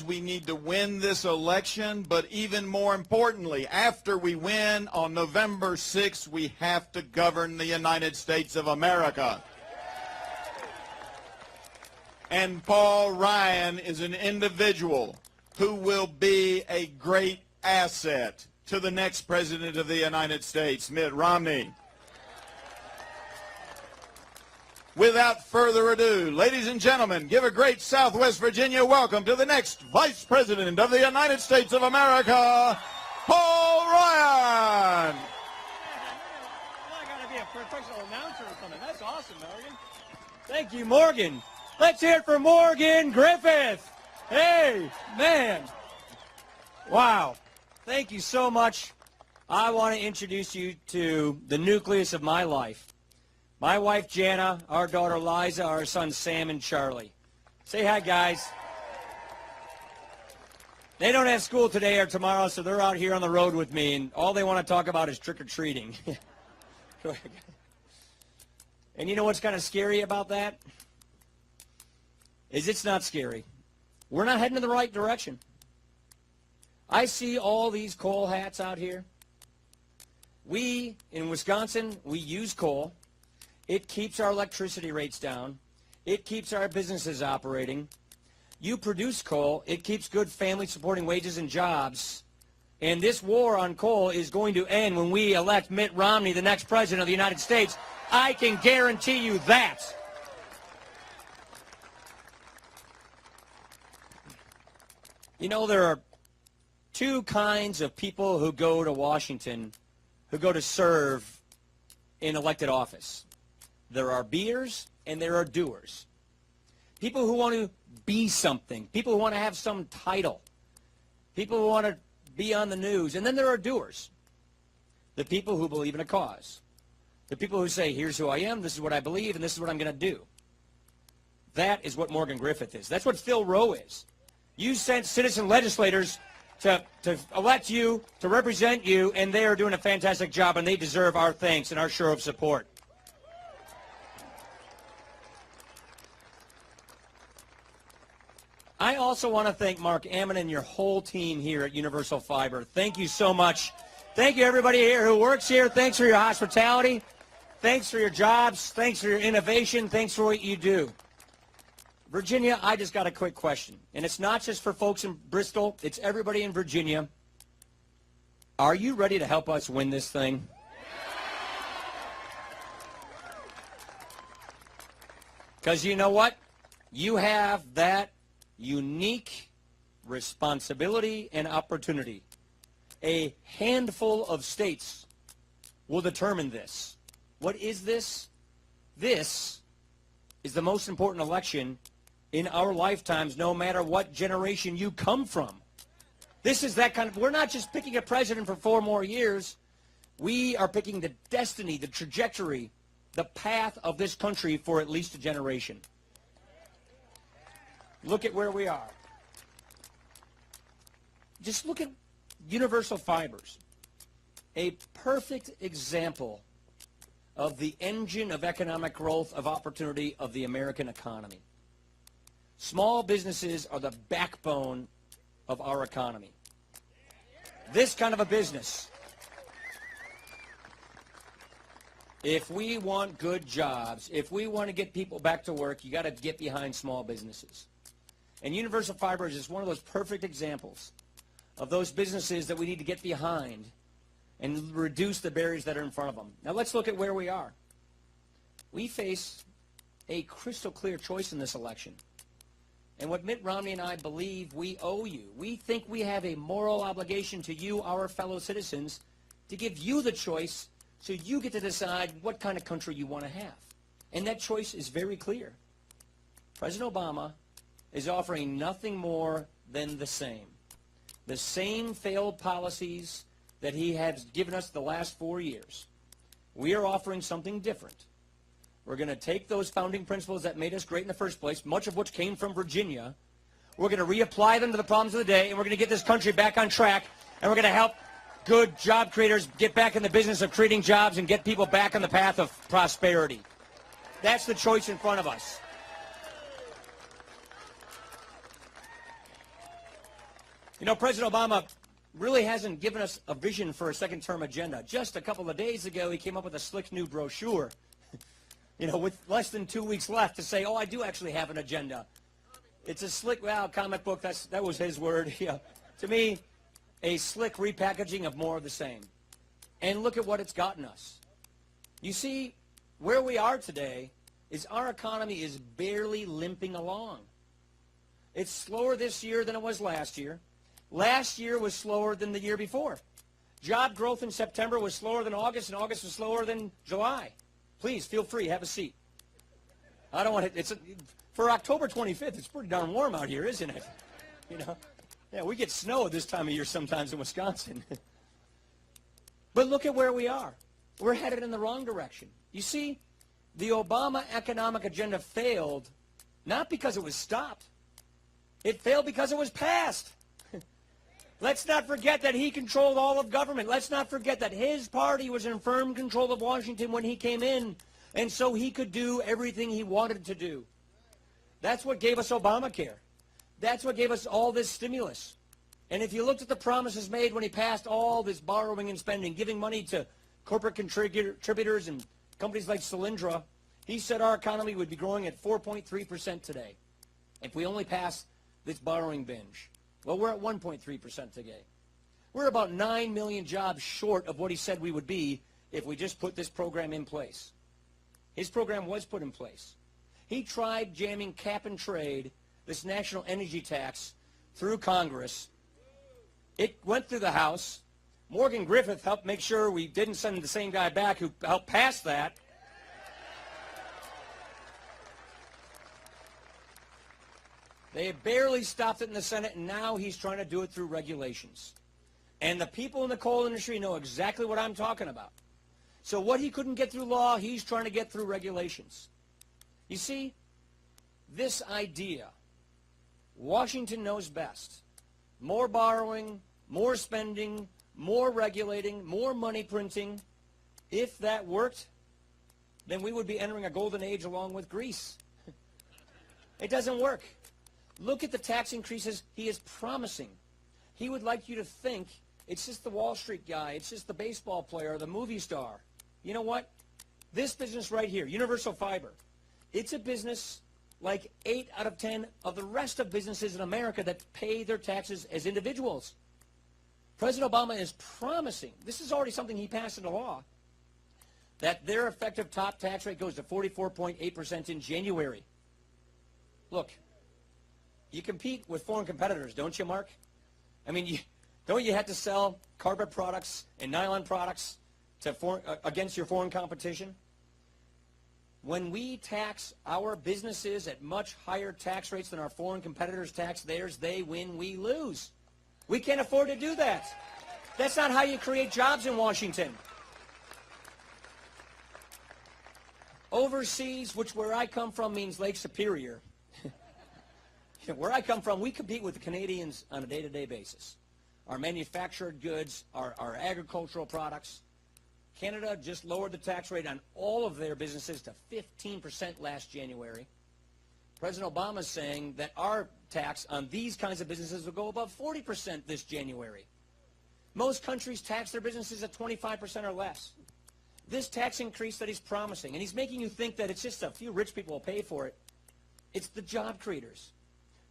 We need to win this election, but even more importantly, after we win on November 6th, we have to govern the United States of America. And Paul Ryan is an individual who will be a great asset to the next president of the United States, Mitt Romney. Without further ado, ladies and gentlemen, give a great Southwest Virginia welcome to the next Vice President of the United States of America, Paul Ryan. I got to be a professional announcer or something. That's awesome, Morgan. Thank you, Morgan. Let's hear it for Morgan Griffith. Hey, man. Wow. Thank you so much. I want to introduce you to the nucleus of my life. My wife, Jana, our daughter, Liza, our sons, Sam and Charlie. Say hi, guys. They don't have school today or tomorrow, so they're out here on the road with me, and all they want to talk about is trick-or-treating. And you know what's kind of scary about that? Is it's not scary. We're not heading in the right direction. I see all these coal hats out here. We, in Wisconsin, we use coal. It keeps our electricity rates down. It keeps our businesses operating. You produce coal. It keeps good family-supporting wages and jobs. And this war on coal is going to end when we elect Mitt Romney, the next president of the United States. I can guarantee you that. You know, there are two kinds of people who go to Washington, who go to serve in elected office. There are beers and there are doers. People who want to be something. People who want to have some title. People who want to be on the news. And then there are doers. The people who believe in a cause. The people who say, here's who I am, this is what I believe, and this is what I'm going to do. That is what Morgan Griffith is. That's what Phil Rowe is. You sent citizen legislators to elect you, to represent you, and they are doing a fantastic job, and they deserve our thanks and our show of support. I also want to thank Mark Ammon and your whole team here at Universal Fiber. Thank you so much. Thank you, everybody here who works here. Thanks for your hospitality. Thanks for your jobs. Thanks for your innovation. Thanks for what you do. Virginia, I just got a quick question. And it's not just for folks in Bristol. It's everybody in Virginia. Are you ready to help us win this thing? Because you know what? You have that unique responsibility and opportunity. A handful of states will determine this. What is this? This is the most important election in our lifetimes, no matter what generation you come from. This is that kind of, we're not just picking a president for 4 more years. We are picking the destiny, the trajectory, the path of this country for at least a generation. Look at where we are. Just look at Universal Fibers, a perfect example of the engine of economic growth, of opportunity of the American economy. Small businesses are the backbone of our economy. This kind of a business, if we want good jobs, if we want to get people back to work, you got to get behind small businesses. And Universal Fibers is one of those perfect examples of those businesses that we need to get behind and reduce the barriers that are in front of them. Now let's look at where we are. We face a crystal clear choice in this election. And what Mitt Romney and I believe we owe you, we think we have a moral obligation to you, our fellow citizens, to give you the choice so you get to decide what kind of country you want to have. And that choice is very clear. President Obama is offering nothing more than the same. The same failed policies that he has given us the last 4 years. We are offering something different. We're going to take those founding principles that made us great in the first place, much of which came from Virginia. We're going to reapply them to the problems of the day, and we're going to get this country back on track, and we're going to help good job creators get back in the business of creating jobs and get people back on the path of prosperity. That's the choice in front of us. You know, President Obama really hasn't given us a vision for a second-term agenda. Just a couple of days ago, he came up with a slick new brochure, you know, with less than 2 weeks left to say, oh, I do actually have an agenda. It's a slick, well, comic book, that was his word. Yeah. To me, a slick repackaging of more of the same. And look at what it's gotten us. You see, where we are today is our economy is barely limping along. It's slower this year than it was last year. Last year was slower than the year before. Job growth in September was slower than August, and August was slower than July. Please, feel free, have a seat. I don't want to, for October 25th, it's pretty darn warm out here, isn't it? You know? Yeah, we get snow this time of year sometimes in Wisconsin. But look at where we are. We're headed in the wrong direction. You see, the Obama economic agenda failed not because it was stopped. It failed because it was passed. Let's not forget that he controlled all of government. Let's not forget that his party was in firm control of Washington when he came in, and so he could do everything he wanted to do. That's what gave us Obamacare. That's what gave us all this stimulus. And if you looked at the promises made when he passed all this borrowing and spending, giving money to corporate contributors and companies like Solyndra, he said our economy would be growing at 4.3% today if we only pass this borrowing binge. Well, we're at 1.3% today. We're about 9 million jobs short of what he said we would be if we just put this program in place. His program was put in place. He tried jamming cap and trade, this national energy tax, through Congress. It went through the House. Morgan Griffith helped make sure we didn't send the same guy back who helped pass that. They barely stopped it in the Senate, and now he's trying to do it through regulations. And the people in the coal industry know exactly what I'm talking about. So what he couldn't get through law, he's trying to get through regulations. You see, this idea, Washington knows best. More borrowing, more spending, more regulating, more money printing. If that worked, then we would be entering a golden age along with Greece. It doesn't work. Look at the tax increases he is promising. He would like you to think it's just the Wall Street guy, it's just the baseball player, the movie star. You know what? This business right here, Universal Fiber, it's a business like 8 out of 10 of the rest of businesses in America that pay their taxes as individuals. President Obama is promising, this is already something he passed into law, that their effective top tax rate goes to 44.8% in January. Look, you compete with foreign competitors, don't you, Mark? I mean, don't you have to sell carpet products and nylon products to against your foreign competition? When we tax our businesses at much higher tax rates than our foreign competitors tax theirs, they win, we lose. We can't afford to do that. That's not how you create jobs in Washington. Overseas, which where I come from means Lake Superior. Where I come from, we compete with the Canadians on a day-to-day basis. Our manufactured goods, our agricultural products. Canada just lowered the tax rate on all of their businesses to 15% last January. President Obama is saying that our tax on these kinds of businesses will go above 40% this January. Most countries tax their businesses at 25% or less. This tax increase that he's promising, and he's making you think that it's just a few rich people will pay for it, it's the job creators.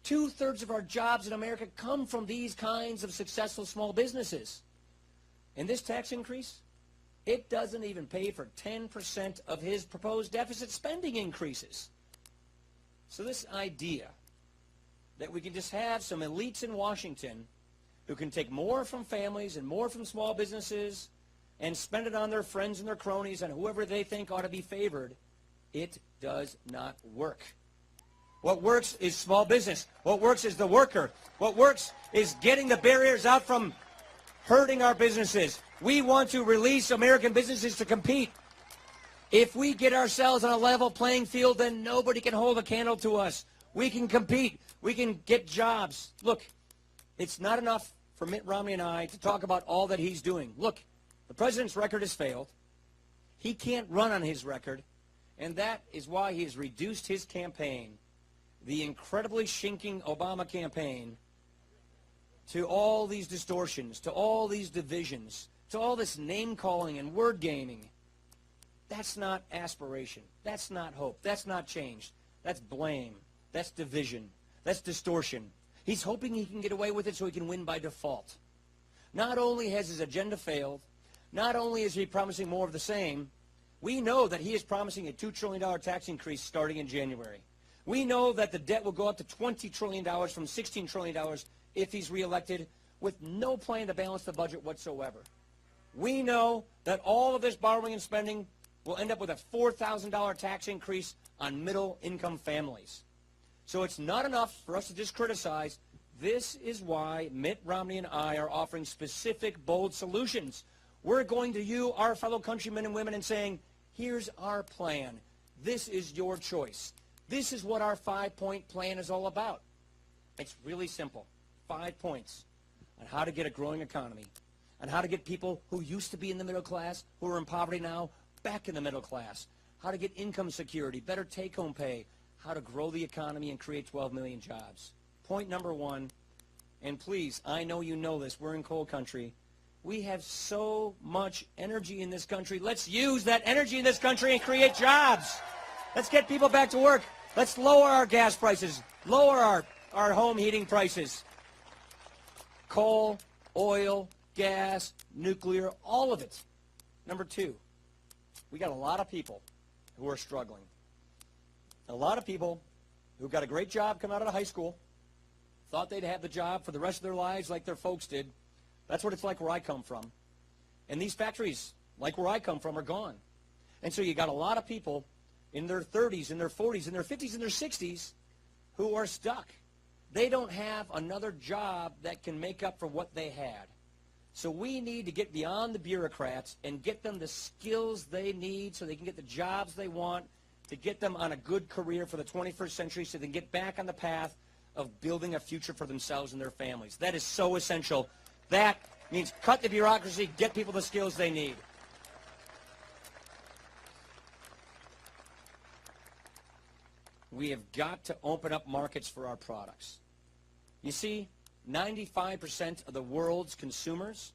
2/3 of our jobs in America come from these kinds of successful small businesses. And this tax increase, it doesn't even pay for 10% of his proposed deficit spending increases. So this idea that we can just have some elites in Washington who can take more from families and more from small businesses and spend it on their friends and their cronies and whoever they think ought to be favored, it does not work. What works is small business. What works is the worker. What works is getting the barriers out from hurting our businesses. We want to release American businesses to compete. If we get ourselves on a level playing field, then nobody can hold a candle to us. We can compete. We can get jobs. Look, it's not enough for Mitt Romney and I to talk about all that he's doing. Look, the president's record has failed. He can't run on his record, and that is why he has reduced his campaign, the incredibly shrinking Obama campaign, to all these distortions, to all these divisions, to all this name-calling and word-gaming. That's not aspiration. That's not hope. That's not change. That's blame. That's division. That's distortion. He's hoping he can get away with it so he can win by default. Not only has his agenda failed, not only is he promising more of the same, we know that he is promising a $2 trillion tax increase starting in January. We know that the debt will go up to $20 trillion from $16 trillion if he's reelected, with no plan to balance the budget whatsoever. We know that all of this borrowing and spending will end up with a $4,000 tax increase on middle-income families. So it's not enough for us to just criticize. This is why Mitt Romney and I are offering specific, bold solutions. We're going to you, our fellow countrymen and women, and saying, here's our plan. This is your choice. This is what our 5-point plan is all about. It's really simple. 5 points on how to get a growing economy, on how to get people who used to be in the middle class, who are in poverty now, back in the middle class, how to get income security, better take-home pay, how to grow the economy and create 12 million jobs. Point number 1, and please, I know you know this, we're in coal country. We have so much energy in this country. Let's use that energy in this country and create jobs. Let's get people back to work. Let's lower our gas prices, lower our home heating prices. Coal, oil, gas, nuclear, all of it. Number 2, we got a lot of people who are struggling. A lot of people who got a great job coming out of high school, thought they'd have the job for the rest of their lives like their folks did. That's what it's like where I come from. And these factories, like where I come from, are gone. And so you got a lot of people in their 30s, in their 40s, in their 50s, in their 60s who are stuck. They don't have another job that can make up for what they had. So we need to get beyond the bureaucrats and get them the skills they need so they can get the jobs they want, to get them on a good career for the 21st century so they can get back on the path of building a future for themselves and their families. That is so essential. That means cut the bureaucracy, get people the skills they need. We have got to open up markets for our products. You see, 95% of the world's consumers,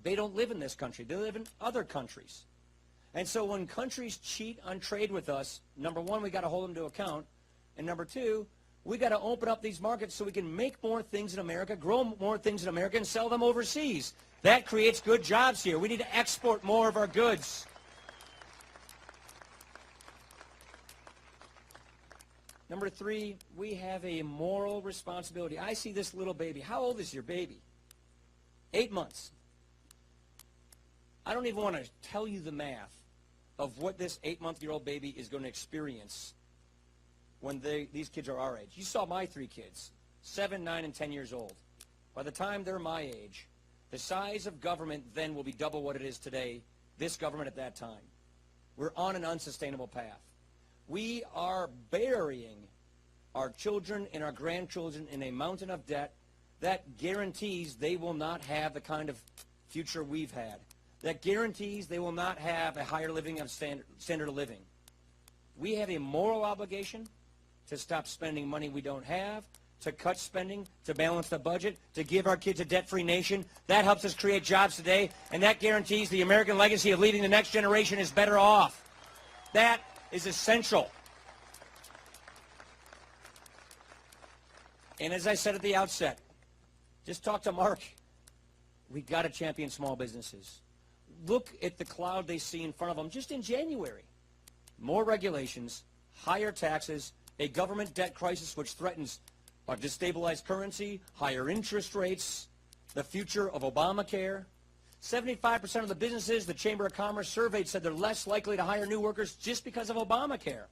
they don't live in this country. They live in other countries. And so when countries cheat on trade with us, number 1, we got to hold them to account. And number 2, we got to open up these markets so we can make more things in America, grow more things in America, and sell them overseas. That creates good jobs here. We need to export more of our goods. Number 3, we have a moral responsibility. I see this little baby. How old is your baby? 8 months. I don't even want to tell you the math of what this 8-month-old baby is going to experience when these kids are our age. You saw my 3 kids, 7, 9, and 10 years old. By the time they're my age, the size of government then will be double what it is today, this government at that time. We're on an unsustainable path. We are burying our children and our grandchildren in a mountain of debt that guarantees they will not have the kind of future we've had, that guarantees they will not have a higher standard of living. We have a moral obligation to stop spending money we don't have, to cut spending, to balance the budget, to give our kids a debt-free nation. That helps us create jobs today, and that guarantees the American legacy of leaving the next generation is better off. That is essential. And as I said at the outset, just talk to Mark. We've got to champion small businesses. Look at the cloud they see in front of them just in January. More regulations, higher taxes, a government debt crisis which threatens a destabilized currency, higher interest rates, the future of Obamacare. 75% of the businesses the Chamber of Commerce surveyed said they're less likely to hire new workers just because of Obamacare.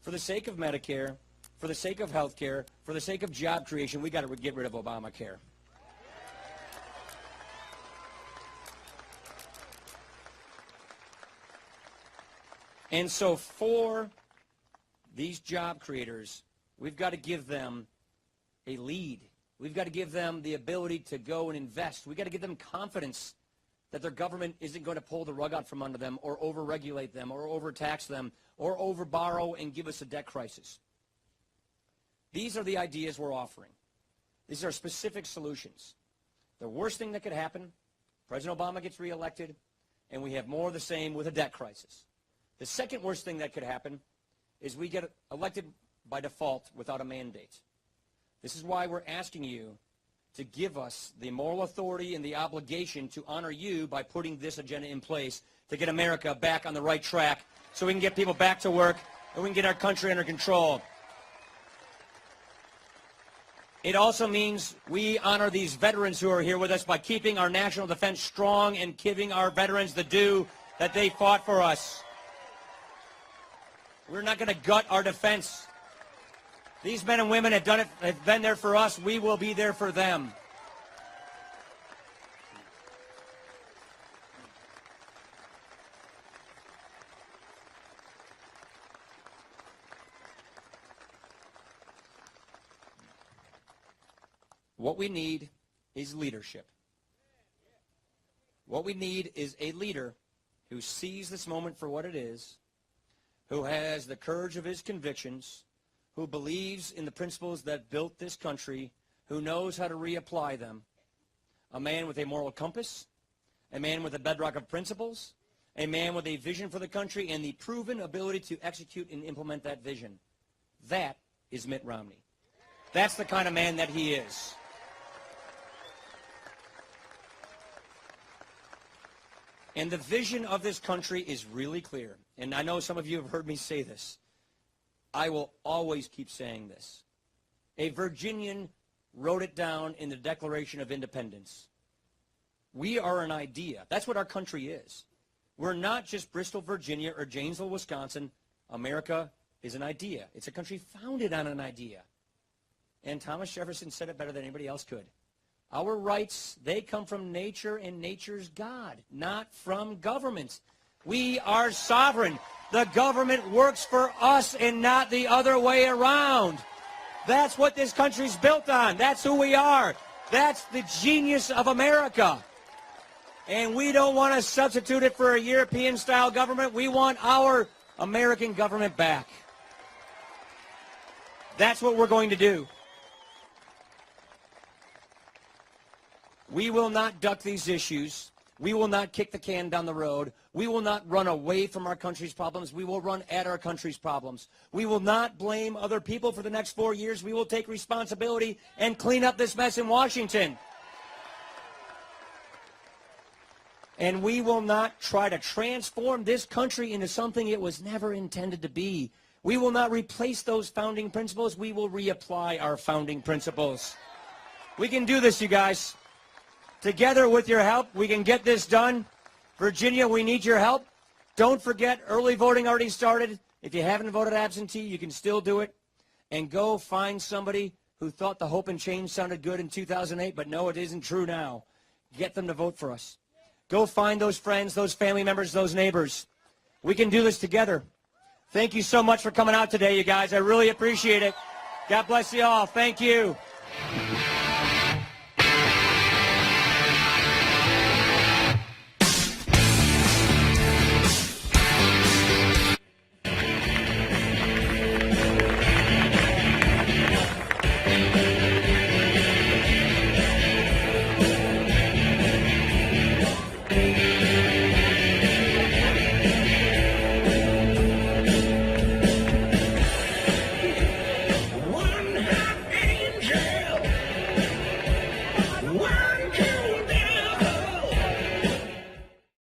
For the sake of Medicare, for the sake of health care, for the sake of job creation, we got to get rid of Obamacare. And so for these job creators, we've got to give them a lead. We've got to give them the ability to go and invest. We've got to give them confidence that their government isn't going to pull the rug out from under them or overregulate them or overtax them or overborrow and give us a debt crisis. These are the ideas we're offering. These are specific solutions. The worst thing that could happen, President Obama gets reelected, and we have more of the same with a debt crisis. The second worst thing that could happen is we get elected by default without a mandate. This is why we're asking you to give us the moral authority and the obligation to honor you by putting this agenda in place to get America back on the right track so we can get people back to work and we can get our country under control. It also means we honor these veterans who are here with us by keeping our national defense strong and giving our veterans the due that they fought for us. We're not going to gut our defense. These men and women have done it, have been there for us. We will be there for them. What we need is leadership. What we need is a leader who sees this moment for what it is, who has the courage of his convictions, who believes in the principles that built this country, who knows how to reapply them. A man with a moral compass, a man with a bedrock of principles, a man with a vision for the country and the proven ability to execute and implement that vision. That is Mitt Romney. That's the kind of man that he is. And the vision of this country is really clear. And I know some of you have heard me say this. I will always keep saying this. A Virginian wrote it down in the Declaration of Independence. We are an idea. That's what our country is. We're not just Bristol, Virginia, or Janesville, Wisconsin. America is an idea. It's a country founded on an idea. And Thomas Jefferson said it better than anybody else could. Our rights, they come from nature and nature's God, not from governments. We are sovereign. The government works for us and not the other way around. That's what this country's built on. That's who we are. That's the genius of America. And we don't want to substitute it for a European-style government. We want our American government back. That's what we're going to do. We will not duck these issues. We will not kick the can down the road. We will not run away from our country's problems. We will run at our country's problems. We will not blame other people for the next 4 years. We will take responsibility and clean up this mess in Washington. And we will not try to transform this country into something it was never intended to be. We will not replace those founding principles. We will reapply our founding principles. We can do this, you guys. Together with your help, we can get this done. Virginia, we need your help. Don't forget, early voting already started. If you haven't voted absentee, you can still do it. And go find somebody who thought the hope and change sounded good in 2008, but no, it isn't true now. Get them to vote for us. Go find those friends, those family members, those neighbors. We can do this together. Thank you so much for coming out today, you guys. I really appreciate it. God bless you all. Thank you. One